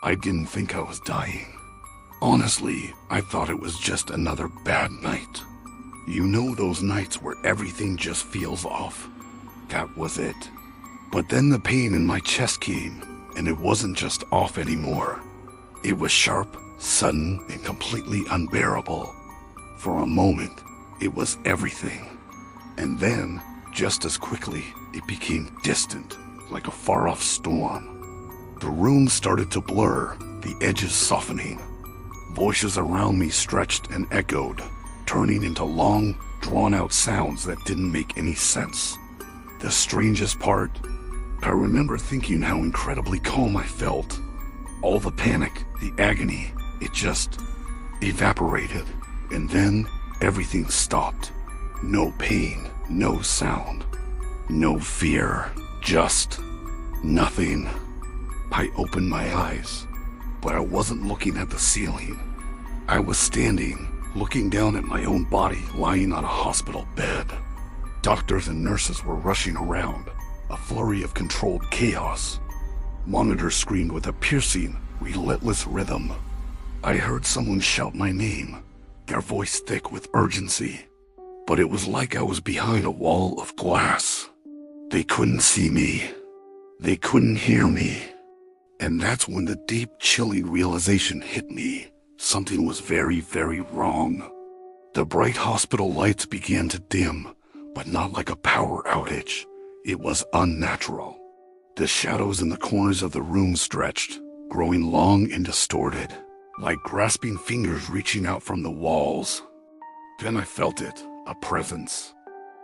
I didn't think I was dying. Honestly, I thought it was just another bad night. You know those nights where everything just feels off? That was it. But then the pain in my chest came, and it wasn't just off anymore. It was sharp, sudden, and completely unbearable. For a moment, it was everything. And then, just as quickly, it became distant, like a far-off storm. The room started to blur, the edges softening. Voices around me stretched and echoed, turning into long, drawn-out sounds that didn't make any sense. The strangest part, I remember thinking how incredibly calm I felt. All the panic, the agony, it just evaporated. And then everything stopped. No pain, no sound, no fear, just nothing. I opened my eyes, but I wasn't looking at the ceiling. I was standing, looking down at my own body lying on a hospital bed. Doctors and nurses were rushing around, a flurry of controlled chaos. Monitors screamed with a piercing, relentless rhythm. I heard someone shout my name, their voice thick with urgency. But it was like I was behind a wall of glass. They couldn't see me. They couldn't hear me. And that's when the deep, chilling realization hit me. Something was very, very wrong. The bright hospital lights began to dim, but not like a power outage. It was unnatural. The shadows in the corners of the room stretched, growing long and distorted, like grasping fingers reaching out from the walls. Then I felt it, a presence.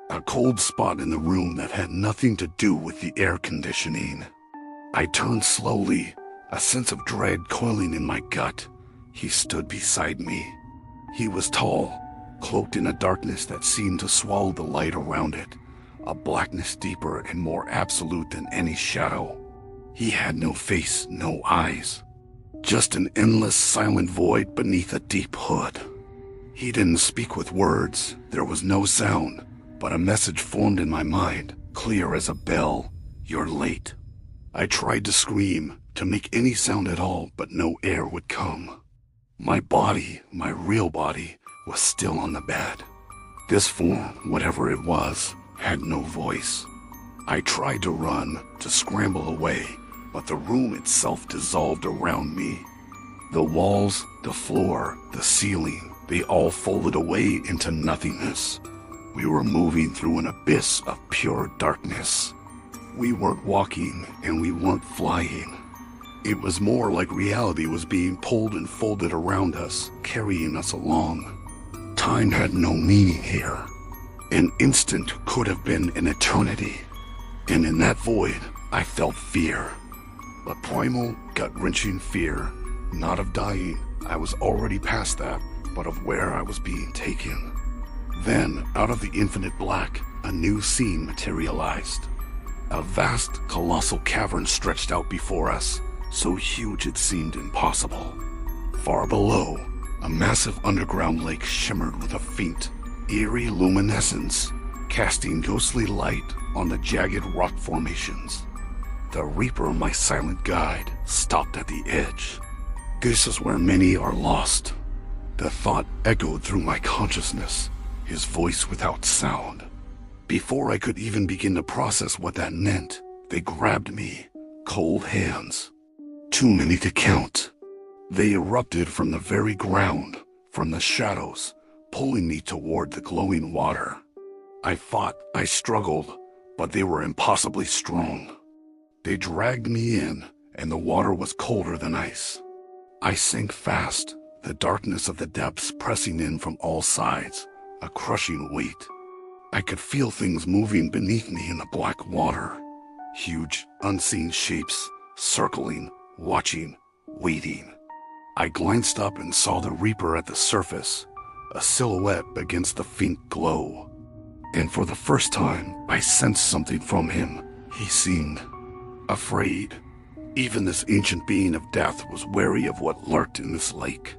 A cold spot in the room that had nothing to do with the air conditioning. I turned slowly, a sense of dread coiling in my gut. He stood beside me. He was tall, cloaked in a darkness that seemed to swallow the light around it, a blackness deeper and more absolute than any shadow. He had no face, no eyes, just an endless silent void beneath a deep hood. He didn't speak with words, there was no sound, but a message formed in my mind, clear as a bell. You're late. I tried to scream, to make any sound at all, but no air would come. My body, my real body, was still on the bed. This form, whatever it was, had no voice. I tried to run, to scramble away, but the room itself dissolved around me. The walls, the floor, the ceiling, they all folded away into nothingness. We were moving through an abyss of pure darkness. We weren't walking, and we weren't flying. It was more like reality was being pulled and folded around us, carrying us along. Time had no meaning here. An instant could have been an eternity. And in that void, I felt fear. A primal, gut-wrenching fear, not of dying, I was already past that, but of where I was being taken. Then, out of the infinite black, a new scene materialized. A vast, colossal cavern stretched out before us, so huge it seemed impossible. Far below, a massive underground lake shimmered with a faint, eerie luminescence, casting ghostly light on the jagged rock formations. The Reaper, my silent guide, stopped at the edge. This is where many are lost. The thought echoed through my consciousness, his voice without sound. Before I could even begin to process what that meant, they grabbed me, cold hands. Too many to count. They erupted from the very ground, from the shadows, pulling me toward the glowing water. I fought, I struggled, but they were impossibly strong. They dragged me in, and the water was colder than ice. I sank fast, the darkness of the depths pressing in from all sides, a crushing weight. I could feel things moving beneath me in the black water. Huge, unseen shapes, circling, watching, waiting. I glanced up and saw the Reaper at the surface, a silhouette against the faint glow. And for the first time, I sensed something from him. He seemed afraid. Even this ancient being of death was wary of what lurked in this lake.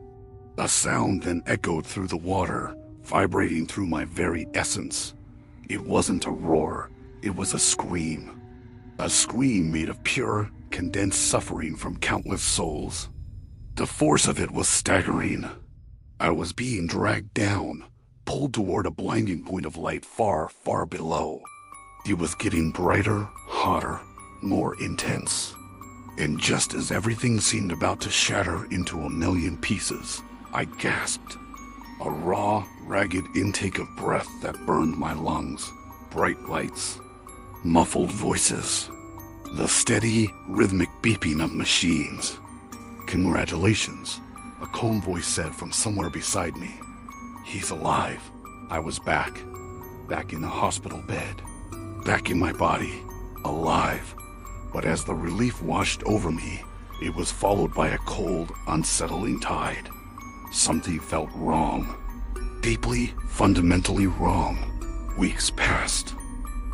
A sound then echoed through the water, vibrating through my very essence. It wasn't a roar, it was a scream. A scream made of pure, condensed suffering from countless souls. The force of it was staggering. I was being dragged down, pulled toward a blinding point of light far, far below. It was getting brighter, hotter, more intense. And just as everything seemed about to shatter into a million pieces, I gasped. A raw, ragged intake of breath that burned my lungs. Bright lights, muffled voices, the steady, rhythmic beeping of machines. "Congratulations," a calm voice said from somewhere beside me. "He's alive." I was back in the hospital bed, back in my body, alive. But as the relief washed over me, it was followed by a cold, unsettling tide. Something felt wrong. Deeply, fundamentally wrong. Weeks passed.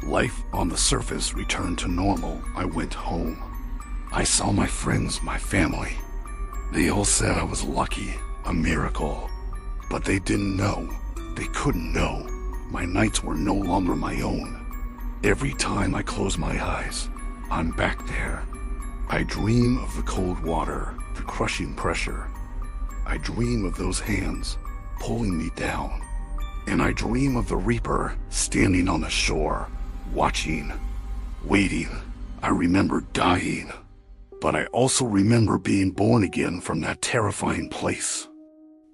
Life on the surface returned to normal. I went home. I saw my friends, my family. They all said I was lucky, a miracle. But they didn't know. They couldn't know. My nights were no longer my own. Every time I close my eyes, I'm back there. I dream of the cold water, the crushing pressure. I dream of those hands pulling me down. And I dream of the Reaper standing on the shore, watching, waiting. I remember dying. But I also remember being born again from that terrifying place.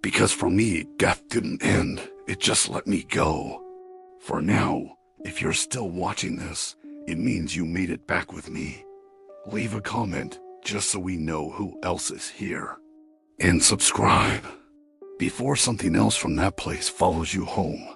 Because for me, death didn't end. It just let me go. For now, if you're still watching this, it means you made it back with me. Leave a comment just so we know who else is here. And subscribe before something else from that place follows you home.